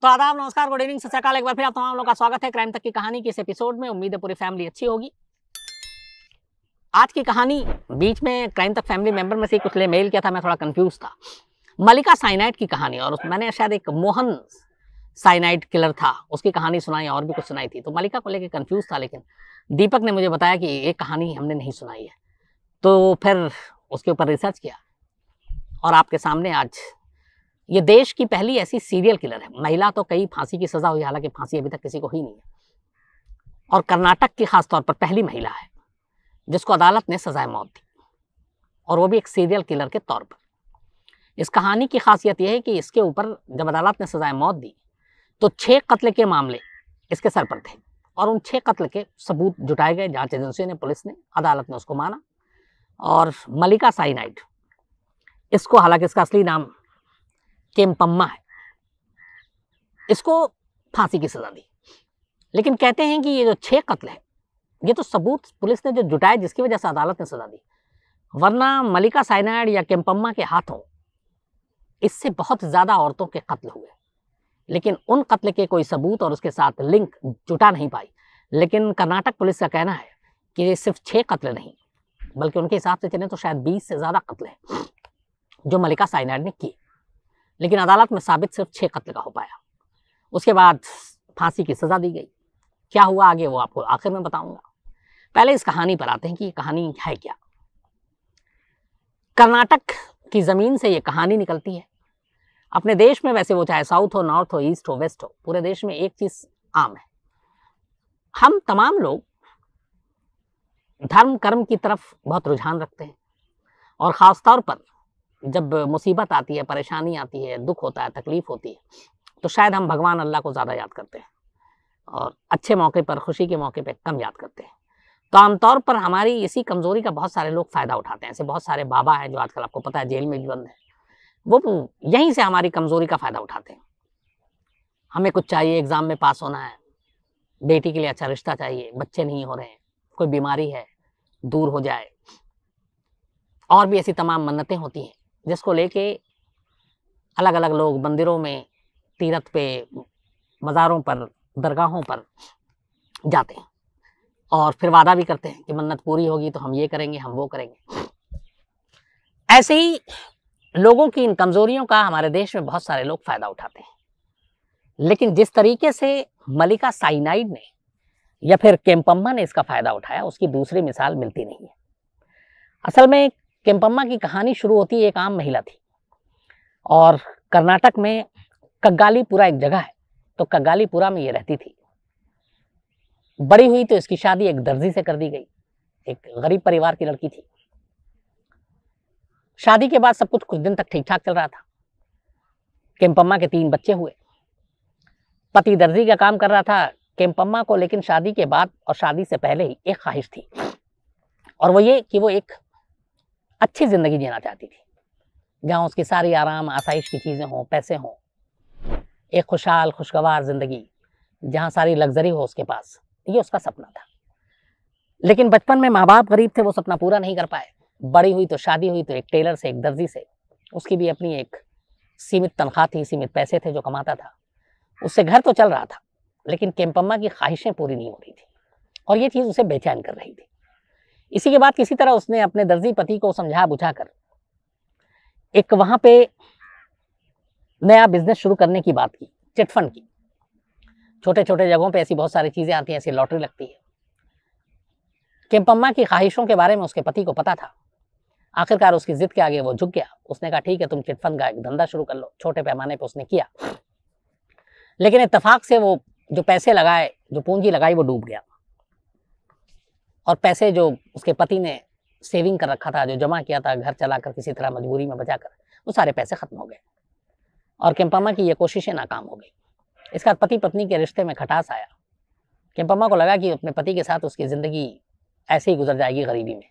तो आदाब, नमस्कार, गुड इवनिंग, सत श्री अकाल। एक बार फिर आप तमाम लोगों का स्वागत है क्राइम तक की कहानी की इस एपिसोड में। उम्मीद है पूरी फैमिली अच्छी होगी। आज की कहानी बीच में क्राइम तक फैमिली मेंबर में से कुछ ले मेल किया था, मैं थोड़ा कंफ्यूज था। मल्लिका साइनाइड की कहानी, और मैंने शायद एक मोहन साइनाइड किलर था उसकी कहानी सुनाई और भी कुछ सुनाई थी, तो मल्लिका को लेकर कंफ्यूज था। लेकिन दीपक ने मुझे बताया कि ये कहानी हमने नहीं सुनाई है, तो फिर उसके ऊपर रिसर्च किया और आपके सामने आज ये देश की पहली ऐसी सीरियल किलर है। महिला तो कई फांसी की सजा हुई, हालांकि फांसी अभी तक किसी को ही नहीं है, और कर्नाटक की खासतौर पर पहली महिला है जिसको अदालत ने सजाए मौत दी, और वो भी एक सीरियल किलर के तौर पर। इस कहानी की खासियत यह है कि इसके ऊपर जब अदालत ने सजाए मौत दी तो 6 कत्ल के मामले इसके सर पर थे, और उन 6 कत्ल के सबूत जुटाए गए जांच एजेंसियों ने, पुलिस ने, अदालत ने उसको माना। और मल्लिका साइनाइड, इसको, हालांकि इसका असली नाम केम्पम्मा है, इसको फांसी की सजा दी। लेकिन कहते हैं कि ये जो 6 कत्ल है, ये तो सबूत पुलिस ने जो जुटाए जिसकी वजह से अदालत ने सजा दी, वरना मल्लिका साइनाइड या केम्पम्मा के हाथों इससे बहुत ज्यादा औरतों के कत्ल हुए, लेकिन उन कत्ल के कोई सबूत और उसके साथ लिंक जुटा नहीं पाई। लेकिन कर्नाटक पुलिस का कहना है कि ये सिर्फ 6 कत्ल नहीं, बल्कि उनके हिसाब से चले तो शायद 20 से ज्यादा कत्ल है जो मल्लिका साइनाइड ने किए, लेकिन अदालत में साबित सिर्फ 6 कत्ल का हो पाया। उसके बाद फांसी की सजा दी गई। क्या हुआ आगे वो आपको आखिर में बताऊंगा। पहले इस कहानी पर आते हैं कि ये कहानी है क्या। कर्नाटक की जमीन से ये कहानी निकलती है। अपने देश में वैसे वो चाहे साउथ हो, नॉर्थ हो, ईस्ट हो, वेस्ट हो, पूरे देश में एक चीज आम है, हम तमाम लोग धर्म कर्म की तरफ बहुत रुझान रखते हैं, और खासतौर पर जब मुसीबत आती है, परेशानी आती है, दुख होता है, तकलीफ होती है, तो शायद हम भगवान अल्लाह को ज़्यादा याद करते हैं, और अच्छे मौके पर, खुशी के मौके पर कम याद करते हैं। तो आमतौर पर हमारी इसी कमज़ोरी का बहुत सारे लोग फ़ायदा उठाते हैं। ऐसे बहुत सारे बाबा हैं जो आजकल आपको पता है जेल में भी बंद है, वो यहीं से हमारी कमज़ोरी का फ़ायदा उठाते हैं। हमें कुछ चाहिए, एग्ज़ाम में पास होना है, बेटी के लिए अच्छा रिश्ता चाहिए, बच्चे नहीं हो रहे हैं, कोई बीमारी है दूर हो जाए, और भी ऐसी तमाम मन्नतें होती हैं जिसको लेके अलग अलग लोग मंदिरों में, तीरथ पे, मज़ारों पर, दरगाहों पर जाते हैं, और फिर वादा भी करते हैं कि मन्नत पूरी होगी तो हम ये करेंगे, हम वो करेंगे। ऐसे ही लोगों की इन कमज़ोरियों का हमारे देश में बहुत सारे लोग फ़ायदा उठाते हैं। लेकिन जिस तरीके से मल्लिका साइनाइड ने या फिर केम्पम्मा ने इसका फ़ायदा उठाया, उसकी दूसरी मिसाल मिलती नहीं है। असल में केम्पम्मा की कहानी शुरू होती है, एक आम महिला थी, और कर्नाटक में कग्गालीपुरा एक जगह है, तो कग्गालीपुरा में ये रहती थी। बड़ी हुई तो इसकी शादी एक दर्जी से कर दी गई, एक गरीब परिवार की लड़की थी। शादी के बाद सब कुछ दिन तक ठीक ठाक चल रहा था। केम्पम्मा के 3 बच्चे हुए। पति दर्जी का काम कर रहा था केम्पम्मा को, लेकिन शादी के बाद और शादी से पहले ही एक ख्वाहिश थी, और वो ये कि वो एक अच्छी जिंदगी जीना चाहती थी, जहाँ उसकी सारी आराम आसाइश की चीज़ें हों, पैसे हों, एक खुशहाल खुशगवार जिंदगी जहाँ सारी लग्जरी हो उसके पास। ये उसका सपना था। लेकिन बचपन में माँ बाप गरीब थे, वो सपना पूरा नहीं कर पाए। बड़ी हुई तो शादी हुई तो एक टेलर से, एक दर्जी से, उसकी भी अपनी एक सीमित तनख्वाह थी, सीमित पैसे थे जो कमाता था, उससे घर तो चल रहा था, लेकिन केम्पम्मा की ख्वाहिशें पूरी नहीं हो रही थी, और ये चीज़ उसे बेचैन कर रही थी। इसी के बाद किसी तरह उसने अपने दर्जी पति को समझा बुझा कर एक वहाँ पे नया बिजनेस शुरू करने की बात की, चिटफंड की। छोटे छोटे जगहों पे ऐसी बहुत सारी चीज़ें आती हैं, ऐसी लॉटरी लगती है। केम्पम्मा की ख्वाहिशों के बारे में उसके पति को पता था। आखिरकार उसकी जिद के आगे वो झुक गया। उसने कहा ठीक है, तुम चिटफंड का एक धंधा शुरू कर लो। छोटे पैमाने पर उसने किया, लेकिन इत्तेफाक से वो जो पैसे लगाए, जो पूंजी लगाई, वो डूब गया, और पैसे जो उसके पति ने सेविंग कर रखा था, जो जमा किया था घर चलाकर, किसी तरह मजबूरी में बचाकर, वो सारे पैसे खत्म हो गए, और केम्पम्मा की ये कोशिशें नाकाम हो गई। इसका पति पत्नी के रिश्ते में खटास आया। केम्पम्मा को लगा कि अपने पति के साथ उसकी ज़िंदगी ऐसे ही गुजर जाएगी गरीबी में।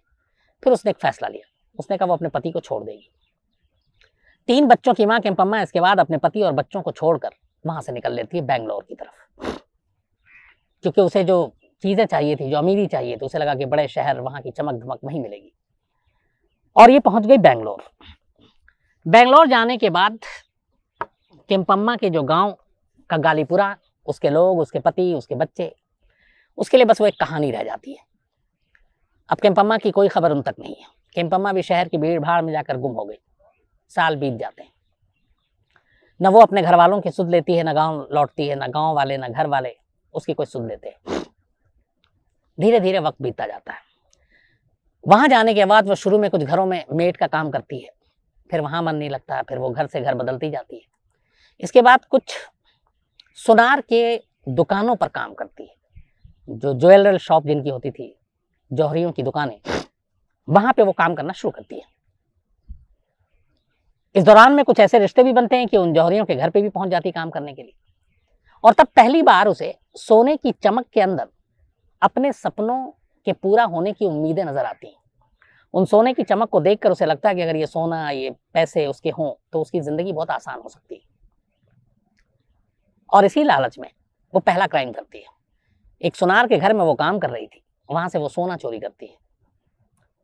फिर उसने एक फैसला लिया। उसने कहा वो अपने पति को छोड़ देगी। 3 बच्चों की माँ केम्पम्मा इसके बाद अपने पति और बच्चों को छोड़कर वहाँ से निकल लेती है बेंगलोर की तरफ, क्योंकि उसे जो चीज़ें चाहिए थी, जो अमीरी चाहिए थी, उसे लगा कि बड़े शहर, वहाँ की चमक धमक वहीं मिलेगी, और ये पहुँच गई बेंगलोर। बेंगलोर जाने के बाद केम्पम्मा के जो गांव कग्गालीपुरा, उसके लोग, उसके पति, उसके बच्चे, उसके लिए बस वो एक कहानी रह जाती है। अब केम्पम्मा की कोई खबर उन तक नहीं है। केम्पम्मा भी शहर की भीड़ भाड़ में जाकर गुम हो गई। साल बीत जाते हैं, न वो अपने घर वालों की सुध लेती है, न गांव लौटती है, न गांव वाले न घर वाले उसकी कोई सुध लेते हैं। धीरे धीरे वक्त बीतता जाता है। वहां जाने के बाद वो शुरू में कुछ घरों में मेड का काम करती है, फिर वहां मन नहीं लगता, फिर वो घर से घर बदलती जाती है। इसके बाद कुछ सुनार के दुकानों पर काम करती है, जो ज्वेलरी शॉप जिनकी होती थी, जौहरियों की दुकानें, वहां पे वो काम करना शुरू करती है। इस दौरान में कुछ ऐसे रिश्ते भी बनते हैं कि उन जौहरियों के घर पे भी पहुंच जाती काम करने के लिए। और तब पहली बार उसे सोने की चमक के अंदर अपने सपनों के पूरा होने की उम्मीदें नजर आती हैं। उन सोने की चमक को देखकर उसे लगता है कि अगर ये सोना, ये पैसे उसके हों तो उसकी जिंदगी बहुत आसान हो सकती है। और इसी लालच में वो पहला क्राइम करती है। एक सुनार के घर में वो काम कर रही थी, वहां से वो सोना चोरी करती है,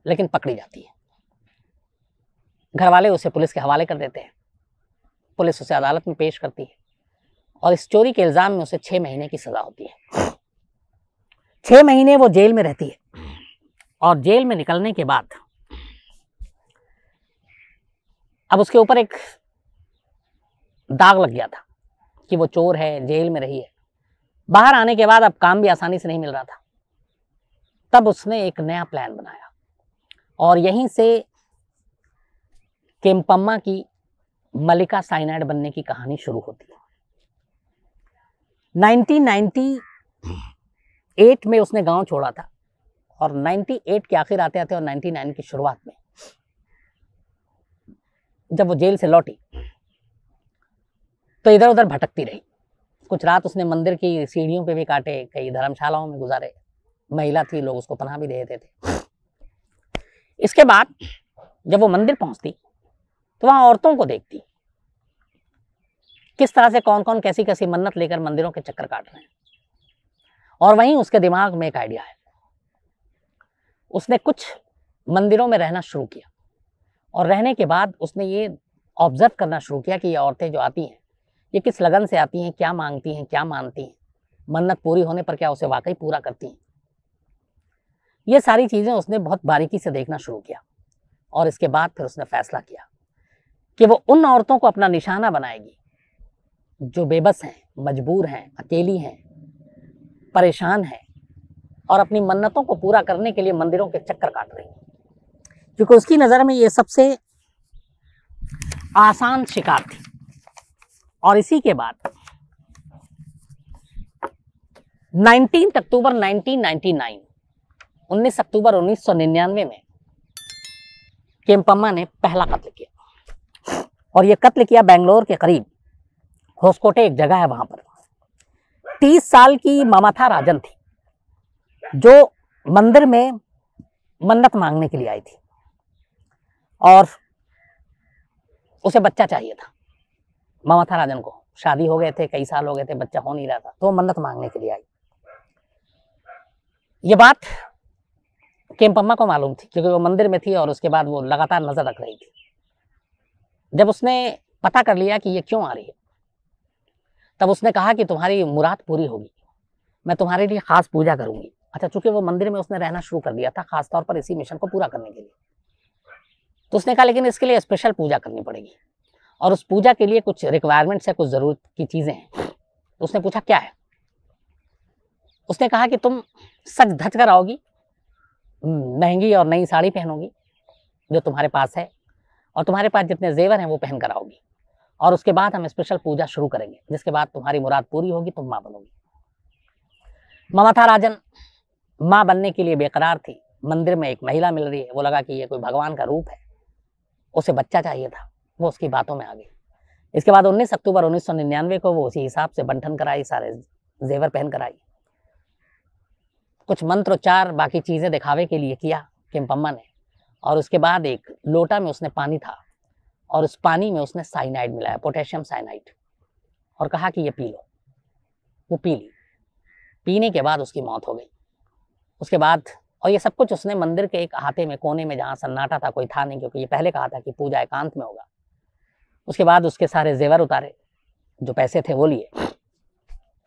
लेकिन पकड़ी जाती है। घर वाले उसे पुलिस के हवाले कर देते हैं। पुलिस उसे अदालत में पेश करती है और इस चोरी के इल्जाम में उसे 6 महीने की सजा होती है। 6 महीने वो जेल में रहती है और जेल में निकलने के बाद अब उसके ऊपर एक दाग लग गया था कि वो चोर है, जेल में रही है। बाहर आने के बाद अब काम भी आसानी से नहीं मिल रहा था। तब उसने एक नया प्लान बनाया और यहीं से केम्पम्मा की मल्लिका साइनाइड बनने की कहानी शुरू होती है। 1998 में उसने गांव छोड़ा था और 98 के आखिर आते आते और 99 की शुरुआत में जब वो जेल से लौटी तो इधर उधर भटकती रही। कुछ रात उसने मंदिर की सीढ़ियों पे भी काटे, कई धर्मशालाओं में गुजारे। महिला थी, लोग उसको पनाह भी दे देते थे। इसके बाद जब वो मंदिर पहुंचती तो वहां औरतों को देखती किस तरह से कौन कौन कैसी कैसी मन्नत लेकर मंदिरों के चक्कर काट रहे हैं। और वहीं उसके दिमाग में एक आइडिया है। उसने कुछ मंदिरों में रहना शुरू किया और रहने के बाद उसने ये ऑब्जर्व करना शुरू किया कि ये औरतें जो आती हैं ये किस लगन से आती हैं, क्या मांगती हैं, क्या मानती हैं, मन्नत पूरी होने पर क्या उसे वाकई पूरा करती हैं। ये सारी चीजें उसने बहुत बारीकी से देखना शुरू किया और इसके बाद फिर उसने फैसला किया कि वो उन औरतों को अपना निशाना बनाएगी जो बेबस हैं, मजबूर हैं, अकेली हैं, परेशान हैं और अपनी मन्नतों को पूरा करने के लिए मंदिरों के चक्कर काट रही हैं, क्योंकि उसकी नज़र में ये सबसे आसान शिकार थी। और इसी के बाद 19 अक्टूबर 1999, 19 अक्टूबर 1999 में केम्पम्मा ने पहला कत्ल किया और यह कत्ल किया बेंगलोर के करीब होस्कोटे एक जगह है वहां पर। 30 साल की ममाथा राजन थी जो मंदिर में मन्नत मांगने के लिए आई थी और उसे बच्चा चाहिए था। ममाथा राजन को शादी हो गए थे, कई साल हो गए थे, बच्चा हो नहीं रहा था, तो वो मन्नत मांगने के लिए आई। ये बात केम्पम्मा को मालूम थी क्योंकि वो मंदिर में थी और उसके बाद वो लगातार नजर रख रही थी। जब उसने पता कर लिया कि ये क्यों आ रही है, तब उसने कहा कि तुम्हारी मुराद पूरी होगी, मैं तुम्हारे लिए खास पूजा करूंगी। अच्छा, चूंकि वो मंदिर में उसने रहना शुरू कर दिया था खास तौर पर इसी मिशन को पूरा करने के लिए, तो उसने कहा लेकिन इसके लिए स्पेशल पूजा करनी पड़ेगी और उस पूजा के लिए कुछ रिक्वायरमेंट्स है, कुछ जरूरत की चीजें हैं। तो उसने पूछा क्या है। उसने कहा कि तुम सज धज कर आओगी, महंगी और नई साड़ी पहनोगी जो तुम्हारे पास है और तुम्हारे पास जितने जेवर हैं वो पहन कर आओगी और उसके बाद हम स्पेशल पूजा शुरू करेंगे, जिसके बाद तुम्हारी मुराद पूरी होगी, तुम माँ बनोगी। ममाथा राजन माँ बनने के लिए बेकरार थी। मंदिर में एक महिला मिल रही है, वो लगा कि ये कोई भगवान का रूप है, उसे बच्चा चाहिए था, वो उसकी बातों में आ गई। इसके बाद 19 अक्टूबर 1999 को वो उसी हिसाब से बंठन कराई, सारे जेवर पहन कर आई। कुछ मंत्रोच्चार बाकी चीजें दिखावे के लिए किया केम्पम्मा ने और उसके बाद एक लोटा में उसने पानी था और उस पानी में उसने साइनाइड मिलाया, पोटेशियम साइनाइड, और कहा कि ये पी लो। वो पी ली। पीने के बाद उसकी मौत हो गई। उसके बाद और ये सब कुछ उसने मंदिर के एक अहाते में, कोने में, जहाँ सन्नाटा था, कोई था नहीं, क्योंकि ये पहले कहा था कि पूजा एकांत में होगा। उसके बाद उसके सारे जेवर उतारे, जो पैसे थे वो लिए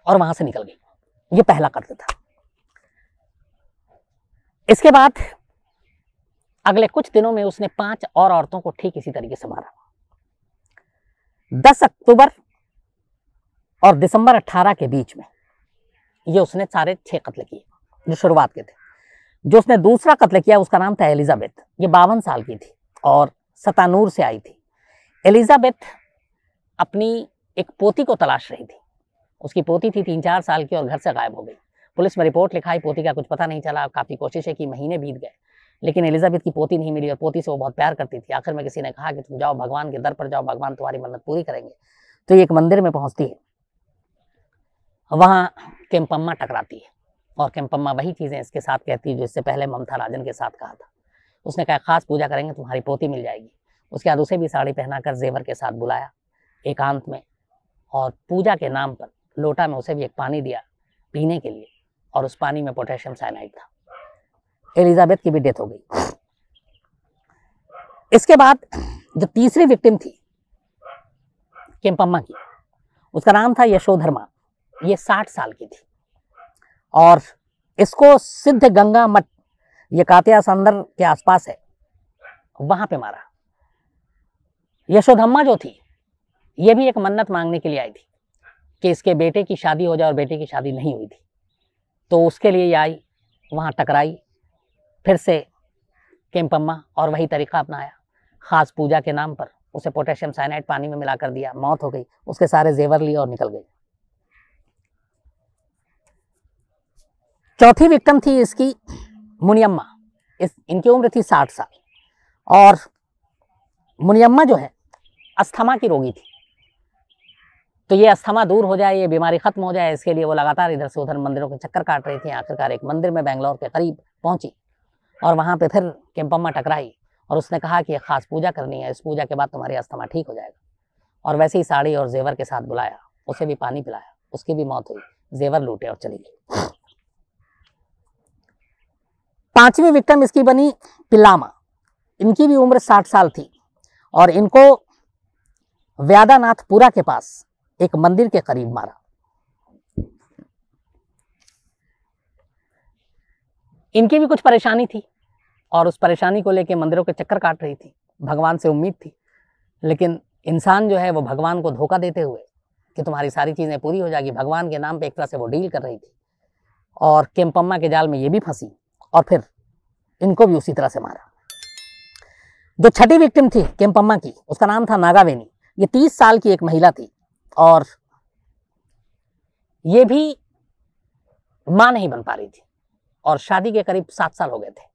और वहां से निकल गई। ये पहला कत्ल था। इसके बाद अगले कुछ दिनों में उसने 5 और औरतों को ठीक इसी तरीके से मारा। 10 अक्टूबर और दिसंबर 18 के बीच में ये उसने सारे 6 कत्ल किए जो शुरुआत के थे। जो उसने दूसरा कत्ल किया उसका नाम था एलिजाबेथ। ये 52 साल की थी और सतानूर से आई थी। एलिजाबेथ अपनी एक पोती को तलाश रही थी। उसकी पोती थी 3-4 साल की और घर से गायब हो गई। पुलिस में रिपोर्ट लिखाई, पोती का कुछ पता नहीं चला। काफ़ी कोशिशें की, महीने बीत गए, लेकिन एलिजाबेथ की पोती नहीं मिली और पोती से वो बहुत प्यार करती थी। आखिर में किसी ने कहा कि तुम जाओ भगवान के दर पर जाओ, भगवान तुम्हारी मन्नत पूरी करेंगे। तो ये एक मंदिर में पहुंचती है, वहाँ केम्पम्मा टकराती है और केम्पम्मा वही चीज़ें इसके साथ कहती है जो इससे पहले ममता राजन के साथ कहा था। उसने कहा खास पूजा करेंगे, तुम्हारी पोती मिल जाएगी। उसके बाद उसे भी साड़ी पहनाकर जेवर के साथ बुलाया एकांत में और पूजा के नाम पर लोटा में उसे भी एक पानी दिया पीने के लिए और उस पानी में पोटेशियम साइनाइड था। एलिजाबेथ की भी डेथ हो गई। इसके बाद जो तीसरी विक्टिम थी केम्पम्मा की, उसका नाम था यशोधर्मा। ये 60 साल की थी और इसको सिद्ध गंगा मठ, ये कातिया संदर के आसपास है, वहां पे मारा। यशोधम्मा जो थी ये भी एक मन्नत मांगने के लिए आई थी कि इसके बेटे की शादी हो जाए और बेटे की शादी नहीं हुई थी, तो उसके लिए ये आई, वहाँ टकराई फिर से केम्पम्मा और वही तरीका अपनाया। खास पूजा के नाम पर उसे पोटेशियम साइनाइड पानी में मिलाकर दिया, मौत हो गई। उसके सारे जेवर लिए और निकल गई। चौथी विक्टिम थी इसकी मुनियम्मा। इनकी उम्र थी 60 साल और मुनियम्मा जो है अस्थमा की रोगी थी। तो ये अस्थमा दूर हो जाए, ये बीमारी खत्म हो जाए, इसके लिए वो लगातार इधर से उधर मंदिरों के चक्कर काट रही थी। आखिरकार एक मंदिर में बेंगलोर के करीब पहुंची और वहां पे फिर केम्पम्मा टकराई और उसने कहा कि एक खास पूजा करनी है, इस पूजा के बाद तुम्हारी अस्थमा ठीक हो जाएगा। और वैसे ही साड़ी और जेवर के साथ बुलाया, उसे भी पानी पिलाया, उसकी भी मौत हुई। जेवर लूटे और चली गई। पांचवी विक्टिम इसकी बनी पिलामा। इनकी भी उम्र 60 साल थी और इनको व्यादानाथपुरा के पास एक मंदिर के करीब मारा। इनकी भी कुछ परेशानी थी और उस परेशानी को लेकर मंदिरों के चक्कर काट रही थी। भगवान से उम्मीद थी, लेकिन इंसान जो है वो भगवान को धोखा देते हुए कि तुम्हारी सारी चीजें पूरी हो जाएगी, भगवान के नाम पे एक तरह से वो डील कर रही थी और केम्पम्मा के जाल में ये भी फंसी और फिर इनको भी उसी तरह से मारा। जो छठी विक्टिम थी केम्पम्मा की, उसका नाम था नागावेनी। ये 30 साल की एक महिला थी और ये भी मां नहीं बन पा रही थी और शादी के करीब 7 साल हो गए थे।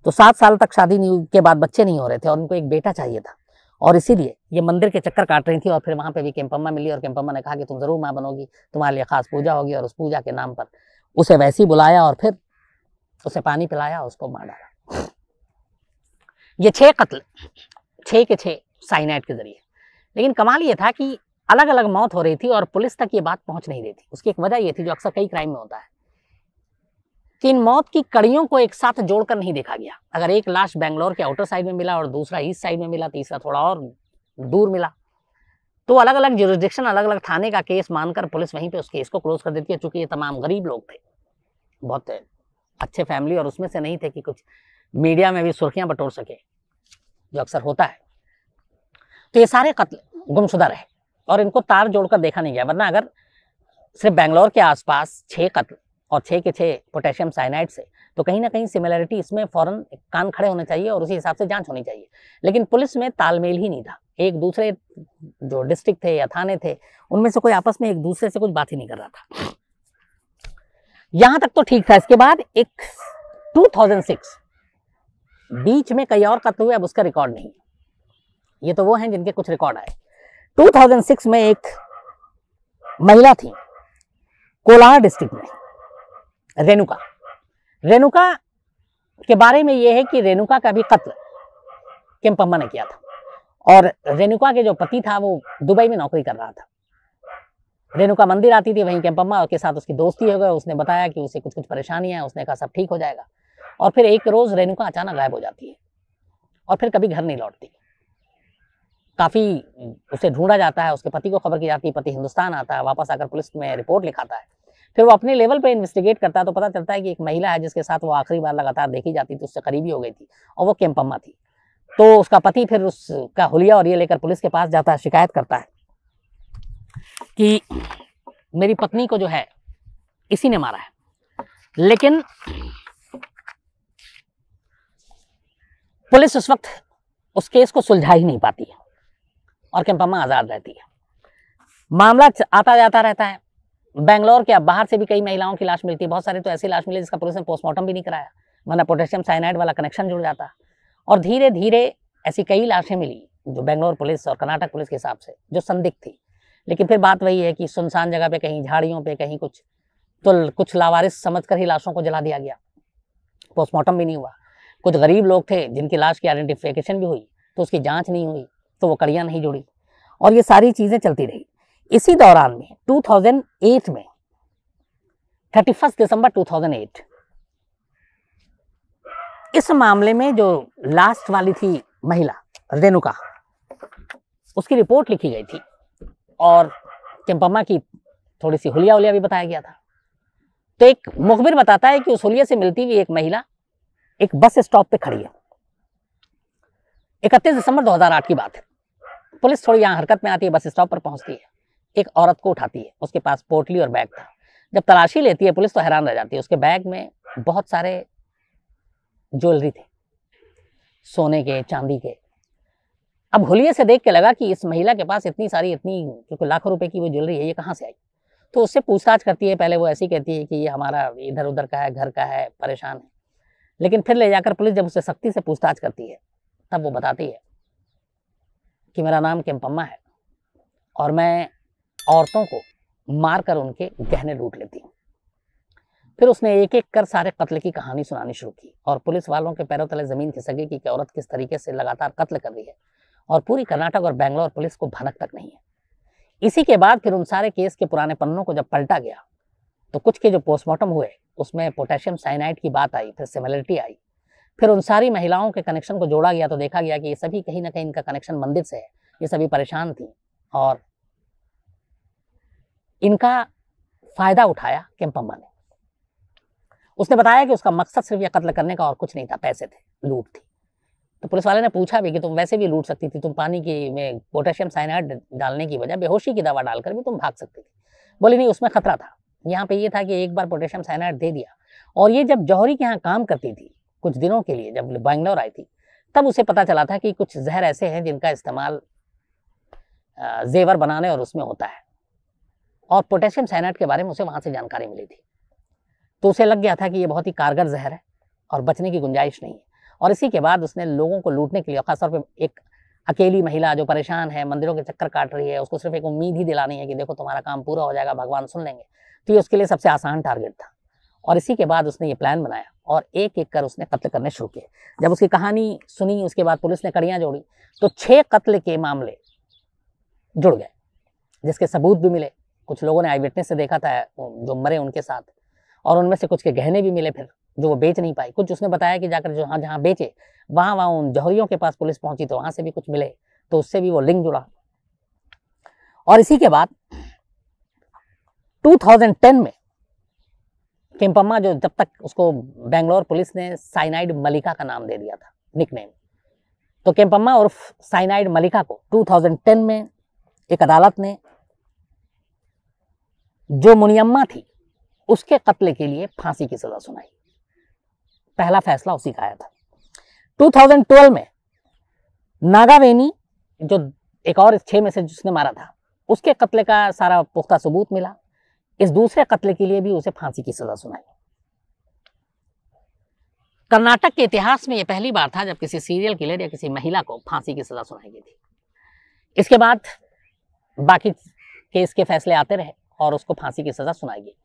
तो 7 साल तक शादी के बाद बच्चे नहीं हो रहे थे और उनको एक बेटा चाहिए था और इसीलिए ये मंदिर के चक्कर काट रही थी। और फिर वहां पे भी केम्पम्मा मिली और केम्पम्मा ने कहा कि तुम जरूर मां बनोगी, तुम्हारे लिए खास पूजा होगी। और उस पूजा के नाम पर उसे वैसे ही बुलाया और फिर उसे पानी पिलाया, उसको मार डाला। ये 6 कत्ल, 6 के 6 साइनाइड के जरिए। लेकिन कमाल ये था कि अलग अलग मौत हो रही थी और पुलिस तक ये बात पहुंच नहीं रही थी। उसकी एक वजह ये थी जो अक्सर कई क्राइम में होता है कि इन मौत की कड़ियों को एक साथ जोड़कर नहीं देखा गया। अगर एक लाश बेंगलोर के आउटर साइड में मिला और दूसरा ईस्ट साइड में मिला, तीसरा थोड़ा और दूर मिला, तो अलग अलग ज्यूरिसडिक्शन, अलग अलग थाने का केस मानकर पुलिस वहीं पे उस केस को क्लोज कर देती है। चूंकि ये तमाम गरीब लोग थे, बहुत अच्छे फैमिली, और उसमें से नहीं थे कि कुछ मीडिया में भी सुर्खियां बटोर सके, जो अक्सर होता है। तो ये सारे कत्ल गुमशुदा रहे और इनको तार जोड़कर देखा नहीं गया। वरना अगर सिर्फ बेंगलोर के आसपास 6 कत्ल और 6 के 6 पोटेशियम साइनाइड से, तो कहीं ना कहीं सिमिलरिटी इसमें फौरन कान खड़े होने चाहिए और उसी हिसाब से जांच होनी चाहिए। लेकिन पुलिस में तालमेल ही नहीं था। एक दूसरे जो डिस्ट्रिक्ट थे या थाने थे, उनमें से कोई आपस में एक दूसरे से कुछ बात ही नहीं कर रहा था। यहां तक तो ठीक था। इसके बाद एक 2006 बीच में कई और कत्ल हुए, अब उसका रिकॉर्ड नहीं। ये तो वो हैं जिनके कुछ रिकॉर्ड आए। 2006 में एक महिला थी कोलार डिस्ट्रिक्ट में, रेणुका के बारे में यह है कि रेणुका का भी कत्ल केम्पम्मा ने किया था और रेणुका के जो पति था वो दुबई में नौकरी कर रहा था। रेणुका मंदिर आती थी, वहीं केम्पम्मा के साथ उसकी दोस्ती हो गई। उसने बताया कि उसे कुछ परेशानियां हैं, उसने कहा सब ठीक हो जाएगा। और फिर एक रोज रेणुका अचानक गायब हो जाती है और फिर कभी घर नहीं लौटती। काफ़ी उसे ढूंढा जाता है, उसके पति को खबर की जाती है, पति हिंदुस्तान आता है, वापस आकर पुलिस में रिपोर्ट लिखाता है। फिर वो अपने लेवल पे इन्वेस्टिगेट करता है तो पता चलता है कि एक महिला है जिसके साथ वो आखिरी बार लगातार देखी जाती थी, उससे करीबी हो गई थी और वो केम्पम्मा थी। तो उसका पति फिर उसका हुलिया और ये लेकर पुलिस के पास जाता है, शिकायत करता है कि मेरी पत्नी को जो है इसी ने मारा है। लेकिन पुलिस उस वक्त उस केस को सुलझा ही नहीं पाती है और केम्पम्मा आजाद रहती है। मामला आता जाता रहता है। बेंगलोर के बाहर से भी कई महिलाओं की लाश मिलती है, बहुत सारी तो ऐसी लाश मिली जिसका पुलिस ने पोस्टमार्टम भी नहीं कराया, वरना पोटेशियम साइनाइड वाला कनेक्शन जुड़ जाता। और धीरे धीरे ऐसी कई लाशें मिली जो बेंगलोर पुलिस और कर्नाटक पुलिस के हिसाब से जो संदिग्ध थी। लेकिन फिर बात वही है कि सुनसान जगह पे, कहीं झाड़ियों पे, कहीं कुछ लावारिस समझकर ही लाशों को जला दिया गया, पोस्टमार्टम भी नहीं हुआ। कुछ गरीब लोग थे जिनकी लाश की आइडेंटिफिकेशन भी हुई तो उसकी जांच नहीं हुई, तो वो कड़ियां नहीं जुड़ी, और ये सारी चीजें चलती रही। इसी दौरान में 2008 में 31 दिसंबर 2008 इस मामले में जो लास्ट वाली थी महिला रेणुका, उसकी रिपोर्ट लिखी गई थी और केम्पम्मा की थोड़ी सी हुलिया भी बताया गया था। तो एक मुखबिर बताता है कि उस हुलिया से मिलती हुई एक महिला एक बस स्टॉप पे खड़ी है। 31 दिसंबर 2008 की बात है। पुलिस थोड़ी यहाँ हरकत में आती है, बस स्टॉप पर पहुंचती है, एक औरत को उठाती है, उसके पास पोटली और बैग था। जब तलाशी लेती है पुलिस तो हैरान रह जाती है, उसके बैग में बहुत सारे ज्वेलरी थे, सोने के, चांदी के। अब हुलिये से देख के लगा कि इस महिला के पास इतनी क्योंकि लाखों रुपए की वो ज्वेलरी है, ये कहाँ से आई। तो उससे पूछताछ करती है। पहले वो ऐसी कहती है कि ये हमारा इधर उधर का है, घर का है, परेशान है। लेकिन फिर ले जाकर पुलिस जब उससे सख्ती से पूछताछ करती है तब वो बताती है कि मेरा नाम केम्पम्मा है और मैं औरतों को मारकर उनके गहने लूट लेती हूँ। फिर उसने एक एक कर सारे कत्ल की कहानी सुनानी शुरू की और पुलिस वालों के पैरों तले जमीन खिसक गई कि औरत किस तरीके से लगातार कत्ल कर रही है और पूरी कर्नाटक और बेंगलोर पुलिस को भनक तक नहीं है। इसी के बाद फिर उन सारे केस के पुराने पन्नों को जब पलटा गया तो कुछ के जो पोस्टमार्टम हुए उसमें पोटेशियम साइनाइड की बात आई, फिर सिमिलरिटी आई, फिर उन सारी महिलाओं के कनेक्शन को जोड़ा गया तो देखा गया कि ये सभी कहीं ना कहीं इनका कनेक्शन मंदिर से है। ये सभी परेशान थी और इनका फायदा उठाया केम्पम्मा ने। उसने बताया कि उसका मकसद सिर्फ यह कत्ल करने का और कुछ नहीं था, पैसे थे, लूट थी। तो पुलिस वाले ने पूछा भी कि तुम वैसे भी लूट सकती थी, तुम पानी की में पोटेशियम साइनाइड डालने की वजह बेहोशी की दवा डालकर भी तुम भाग सकती थी। बोली नहीं, उसमें खतरा था। यहाँ पे ये था कि एक बार पोटेशियम साइनाइड दे दिया और ये जब जौहरी के यहाँ काम करती थी कुछ दिनों के लिए, जब बेंगलोर आई थी तब उसे पता चला था कि कुछ जहर ऐसे हैं जिनका इस्तेमाल जेवर बनाने और उसमें होता है, और पोटेशियम साइनाइड के बारे में उसे वहां से जानकारी मिली थी। तो उसे लग गया था कि ये बहुत ही कारगर जहर है और बचने की गुंजाइश नहीं है। और इसी के बाद उसने लोगों को लूटने के लिए, खासतौर पर एक अकेली महिला जो परेशान है, मंदिरों के चक्कर काट रही है, उसको सिर्फ एक उम्मीद ही दिलानी है कि देखो तुम्हारा काम पूरा हो जाएगा, भगवान सुन लेंगे, तो ये उसके लिए सबसे आसान टारगेट था। और इसी के बाद उसने ये प्लान बनाया और एक एक कर उसने कत्ल करने शुरू किए। जब उसकी कहानी सुनी उसके बाद पुलिस ने कड़ियां जोड़ी तो 6 कत्ल के मामले जुड़ गए, जिसके सबूत भी मिले। कुछ लोगों ने आई विटनेस से देखा था जो मरे उनके साथ, और उनमें से कुछ के गहने भी मिले फिर जो वो बेच नहीं पाई। कुछ उसने बताया कि जाकर जो जहाँ बेचे वहाँ उन जौहरियों के पास पुलिस पहुंची तो वहां से भी कुछ मिले, तो उससे भी वो लिंक जुड़ा। और इसी के बाद 2010 में केम्पम्मा, जो जब तक उसको बेंगलोर पुलिस ने साइनाइड मलिका का नाम दे दिया था, निकनेम, तो केम्पम्मा उर्फ साइनाइड मलिका को 2010 में एक अदालत ने जो मुनियम्मा थी उसके कत्ल के लिए फांसी की सजा सुनाई। पहला फैसला उसी का आया था। 2012 में नागावेनी, जो एक और 6 में से जिसने मारा था, उसके कत्ल का सारा पुख्ता सबूत मिला। इस दूसरे कत्ल के लिए भी उसे फांसी की सजा सुनाई। कर्नाटक के इतिहास में यह पहली बार था जब किसी सीरियल किलर या किसी महिला को फांसी की सजा सुनाई गई थी। इसके बाद बाकी केस के फैसले आते रहे और उसको फांसी की सजा सुनाई गई,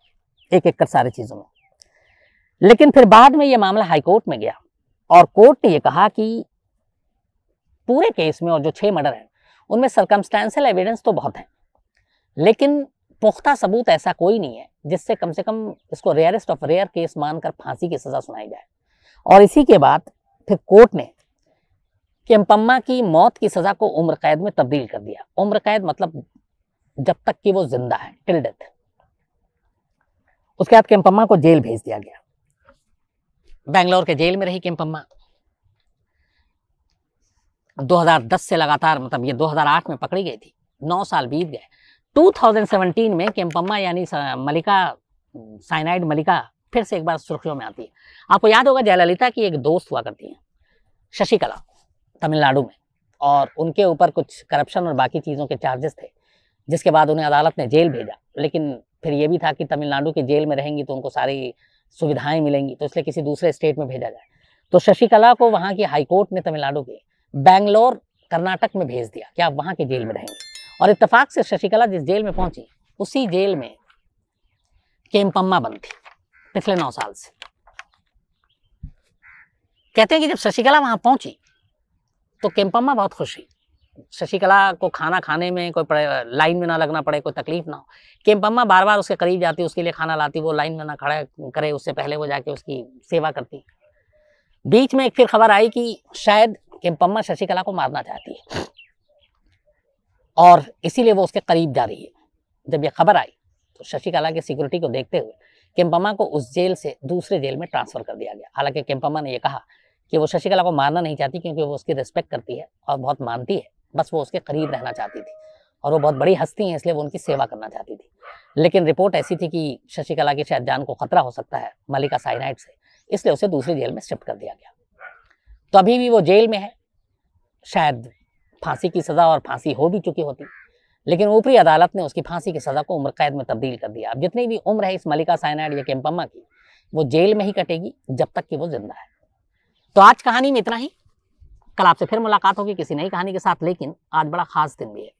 एक एक कर सारी चीजों में। लेकिन फिर बाद में यह मामला हाईकोर्ट में गया और कोर्ट ने यह कहा कि पूरे केस में और जो 6 मर्डर हैं उनमें सर्कमस्टेंशियल एविडेंस तो बहुत है, लेकिन पुख्ता सबूत ऐसा कोई नहीं है जिससे कम से कम इसको रेयरेस्ट ऑफ रेयर केस मानकर फांसी की सजा सुनाई जाए। और इसी के बाद फिर कोर्ट ने केम्पम्मा की मौत की सजा को उम्र कैद में तब्दील कर दिया। उम्र कैद मतलब जब तक कि वो जिंदा है, टिल डेथ। उसके बाद केम्पम्मा को जेल भेज दिया गया। बेंगलोर के जेल में रही केम्पम्मा 2010 से लगातार, मतलब ये 2008 में पकड़ी गई थी, 9 साल बीत गए। 2017 में केम्पम्मा यानी मलिका, साइनाइड मलिका फिर से एक बार सुर्खियों में आती है। आपको याद होगा जयललिता की एक दोस्त हुआ करती है शशिकला, तमिलनाडु में, और उनके ऊपर कुछ करप्शन और बाकी चीज़ों के चार्जेस थे, जिसके बाद उन्हें अदालत ने जेल भेजा। लेकिन फिर ये भी था कि तमिलनाडु की जेल में रहेंगी तो उनको सारी सुविधाएं मिलेंगी, तो इसलिए किसी दूसरे स्टेट में भेजा जाए। तो शशिकला को वहाँ की हाईकोर्ट ने तमिलनाडु के बैंगलोर कर्नाटक में भेज दिया कि आप वहाँ की जेल में रहेंगे। और इत्तेफाक से शशिकला जिस जेल में पहुंची उसी जेल में केम्पम्मा बंद थी पिछले 9 साल से। कहते हैं कि जब शशिकला वहां पहुंची तो केम्पम्मा बहुत खुश हुई। शशिकला को खाना खाने में कोई लाइन में ना लगना पड़े, कोई तकलीफ ना हो। केम्पम्मा बार बार उसके करीब जाती, उसके लिए खाना लाती, वो लाइन में ना खड़ा करे, उससे पहले वो जाके उसकी सेवा करती। बीच में एक फिर खबर आई कि शायद केम्पम्मा शशिकला को मारना चाहती है और इसीलिए वो उसके करीब जा रही है। जब ये खबर आई तो शशिकला की सिक्योरिटी को देखते हुए केम्पम्मा को उस जेल से दूसरे जेल में ट्रांसफर कर दिया गया। हालांकि केम्पम्मा ने यह कहा कि वो शशिकला को मारना नहीं चाहती, क्योंकि वो उसकी रिस्पेक्ट करती है और बहुत मानती है, बस वो उसके करीब रहना चाहती थी और वो बहुत बड़ी हस्ती है, इसलिए वो उनकी सेवा करना चाहती थी। लेकिन रिपोर्ट ऐसी थी कि शशिकला की शायद जान को खतरा हो सकता है मलिका साइनाइड से, इसलिए उसे दूसरी जेल में शिफ्ट कर दिया गया। तो अभी भी वो जेल में है, शायद फांसी की सजा और फांसी हो भी चुकी होती, लेकिन ऊपरी अदालत ने उसकी फांसी की सजा को उम्र कैद में तब्दील कर दिया। अब जितनी भी उम्र है इस मलिका साइनाइड या केम्पम्मा की, वो जेल में ही कटेगी जब तक कि वो जिंदा है। तो आज कहानी में इतना ही। कल आपसे फिर मुलाकात होगी किसी नई कहानी के साथ, लेकिन आज बड़ा खास दिन भी है।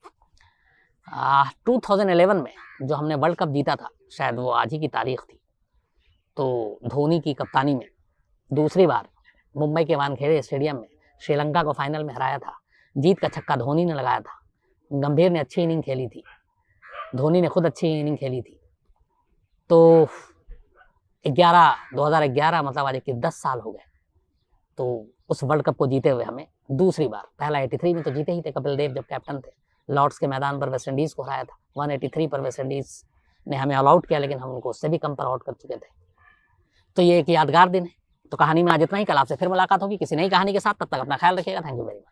2011 में जो हमने वर्ल्ड कप जीता था, शायद वो आज ही की तारीख थी। तो धोनी की कप्तानी में दूसरी बार मुंबई के वानखेड़े स्टेडियम में श्रीलंका को फाइनल में हराया था। जीत का छक्का धोनी ने लगाया था। गंभीर ने अच्छी इनिंग खेली थी, धोनी ने खुद अच्छी इनिंग खेली थी। तो 2011 मतलब आज के 10 साल हो गए। तो उस वर्ल्ड कप को जीते हुए हमें दूसरी बार, पहला 83 में तो जीते ही थे, कपिल देव जब कैप्टन थे, लॉर्ड्स के मैदान पर वेस्ट इंडीज़ को हराया था। 183 पर वेस्ट इंडीज़ ने हमें ऑल आउट किया, लेकिन हम उनको उससे भी कम पर आउट कर चुके थे। तो ये एक यादगार दिन है। तो कहानी में आज इतना ही। कल आपसे फिर मुलाकात होगी किसी नई कहानी के साथ। तब तक अपना ख्याल रखिएगा। Thank you very much.